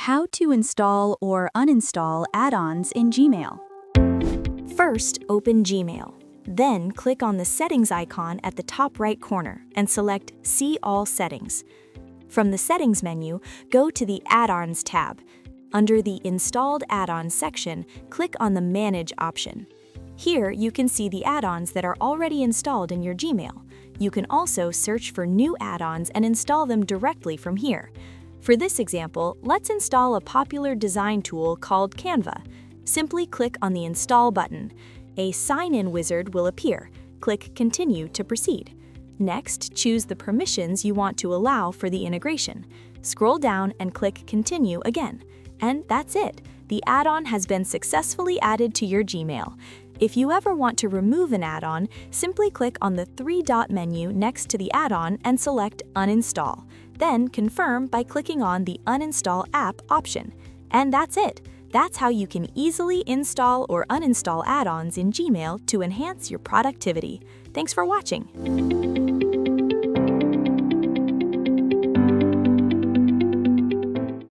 How to install or uninstall add-ons in Gmail. First, open Gmail. Then click on the Settings icon at the top right corner and select See All Settings. From the Settings menu, go to the Add-ons tab. Under the Installed Add-ons section, click on the Manage option. Here, you can see the add-ons that are already installed in your Gmail. You can also search for new add-ons and install them directly from here. For this example, let's install a popular design tool called Canva. Simply click on the Install button. A sign-in wizard will appear. Click Continue to proceed. Next, choose the permissions you want to allow for the integration. Scroll down and click Continue again. And that's it. The add-on has been successfully added to your Gmail. If you ever want to remove an add-on, simply click on the three-dot menu next to the add-on and select Uninstall. Then confirm by clicking on the Uninstall App option. And that's it. That's how you can easily install or uninstall add-ons in Gmail to enhance your productivity. Thanks for watching.